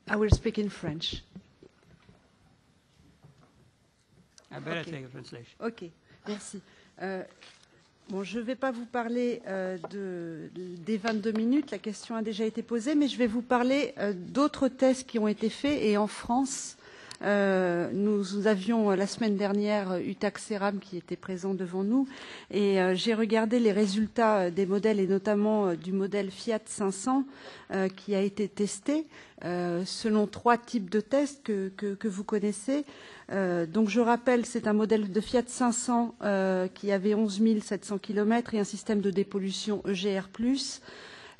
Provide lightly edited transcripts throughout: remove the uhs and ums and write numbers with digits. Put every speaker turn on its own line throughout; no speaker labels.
I will speak in French.
I better
Okay.
take a translation.
Ok, merci. Bon, je ne vais pas vous parler des 22 minutes, la question a déjà été posée, mais je vais vous parler d'autres tests qui ont été faits. Et en France, nous avions la semaine dernière Utac Ceram qui était présent devant nous. Et j'ai regardé les résultats des modèles, et notamment du modèle Fiat 500 qui a été testé selon 3 types de tests que vous connaissez. Donc je rappelle, c'est un modèle de Fiat 500 qui avait 11 700 km et un système de dépollution EGR+.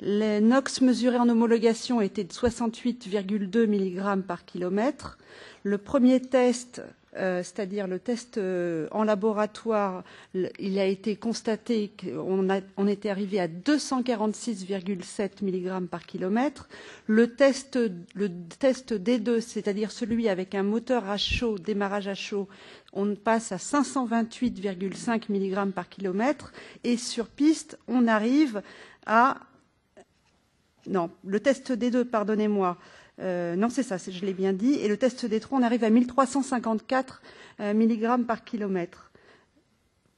Les NOx mesurés en homologation étaient de 68,2 mg par kilomètre. Le premier test, c'est-à-dire le test en laboratoire, il a été constaté qu'on était arrivé à 246,7 mg par kilomètre. Le test D2, c'est-à-dire celui avec un moteur à chaud, démarrage à chaud, on passe à 528,5 mg par kilomètre. Et sur piste, on arrive à... Non, le test D2, pardonnez-moi. Non, c'est ça, je l'ai bien dit. Et le test D3, on arrive à 1354 mg par kilomètre.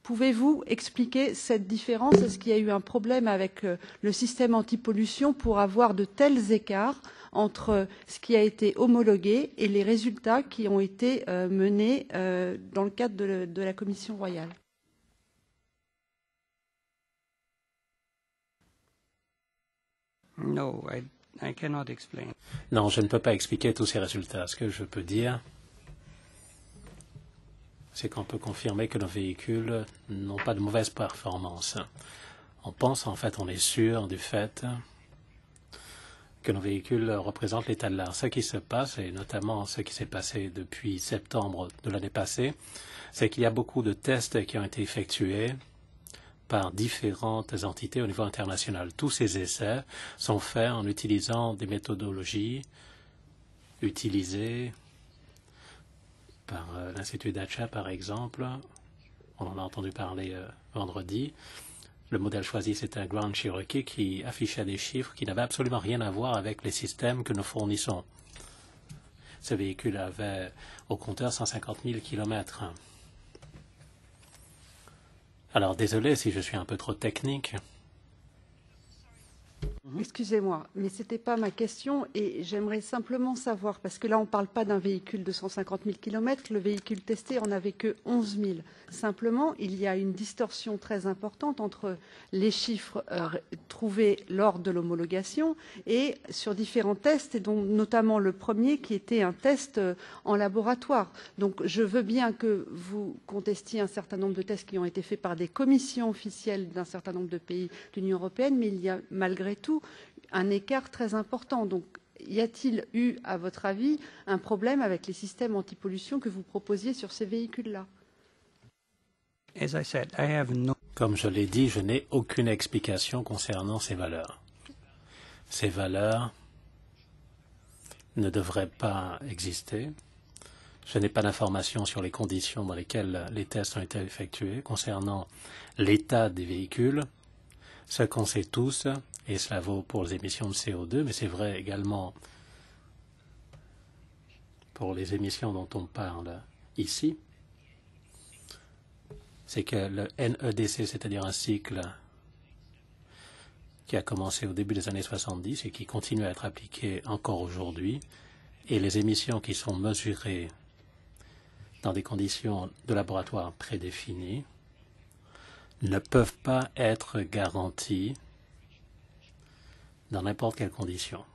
Pouvez-vous expliquer cette différence? Est-ce qu'il y a eu un problème avec le système anti-pollution pour avoir de tels écarts entre ce qui a été homologué et les résultats qui ont été menés dans le cadre de la Commission royale?
No, I cannot explain.
Non, je ne peux pas expliquer tous ces résultats. Ce que je peux dire, c'est qu'on peut confirmer que nos véhicules n'ont pas de mauvaise performance. On pense, en fait, on est sûr du fait que nos véhicules représentent l'état de l'art. Ce qui se passe, et notamment ce qui s'est passé depuis septembre de l'année passée, c'est qu'il y a beaucoup de tests qui ont été effectués par différentes entités au niveau international. Tous ces essais sont faits en utilisant des méthodologies utilisées par l'Institut d'Acha, par exemple. On en a entendu parler vendredi. Le modèle choisi, c'était un Grand Cherokee qui affichait des chiffres qui n'avaient absolument rien à voir avec les systèmes que nous fournissons. Ce véhicule avait au compteur 150 000 kilomètres. Alors, désolé si je suis un peu trop technique.
Excusez-moi, mais ce n'était pas ma question et j'aimerais simplement savoir, parce que là on ne parle pas d'un véhicule de 150 000 km, le véhicule testé en avait que 11 000. Simplement, il y a une distorsion très importante entre les chiffres trouvés lors de l'homologation et sur différents tests, et dont notamment le premier qui était un test en laboratoire. Donc je veux bien que vous contestiez un certain nombre de tests qui ont été faits par des commissions officielles d'un certain nombre de pays de l'Union européenne, mais il y a malgré tout un écart très important. Donc, y a-t-il eu, à votre avis, un problème avec les systèmes anti-pollution que vous proposiez sur ces véhicules-là?
As I said, I have no...
Comme je l'ai dit, je n'ai aucune explication concernant ces valeurs. Ces valeurs ne devraient pas exister. Je n'ai pas d'informations sur les conditions dans lesquelles les tests ont été effectués concernant l'état des véhicules. Ce qu'on sait tous, et cela vaut pour les émissions de CO2, mais c'est vrai également pour les émissions dont on parle ici, c'est que le NEDC, c'est-à-dire un cycle qui a commencé au début des années 70 et qui continue à être appliqué encore aujourd'hui, et les émissions qui sont mesurées dans des conditions de laboratoire prédéfinies ne peuvent pas être garanties dans n'importe quelle condition.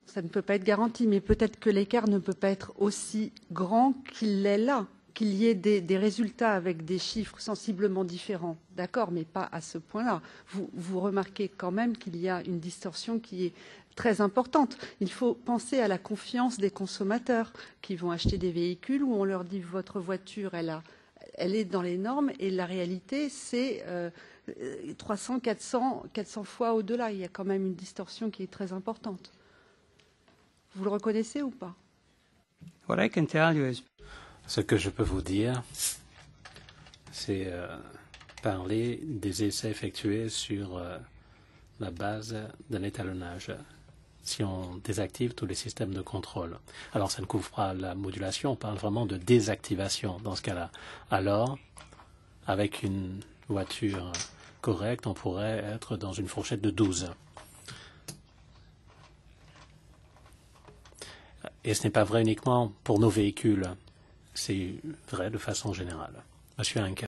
Ça ne peut pas être garanti, mais peut-être que l'écart ne peut pas être aussi grand qu'il l'est là, qu'il y ait des résultats avec des chiffres sensiblement différents. D'accord, mais pas à ce point-là. Vous remarquez quand même qu'il y a une distorsion qui est très importante. Il faut penser à la confiance des consommateurs qui vont acheter des véhicules où on leur dit votre voiture, elle est dans les normes, et la réalité, c'est 300, 400 fois au-delà. Il y a quand même une distorsion qui est très importante. Vous le reconnaissez ou pas?
What I can tell you is...
Ce que je peux vous dire, c'est parler des essais effectués sur la base d'un étalonnage. si on désactive tous les systèmes de contrôle. Alors, ça ne couvre pas la modulation, on parle vraiment de désactivation dans ce cas-là. Alors, avec une voiture correcte, on pourrait être dans une fourchette de 12. Et ce n'est pas vrai uniquement pour nos véhicules, c'est vrai de façon générale. Monsieur Henkel.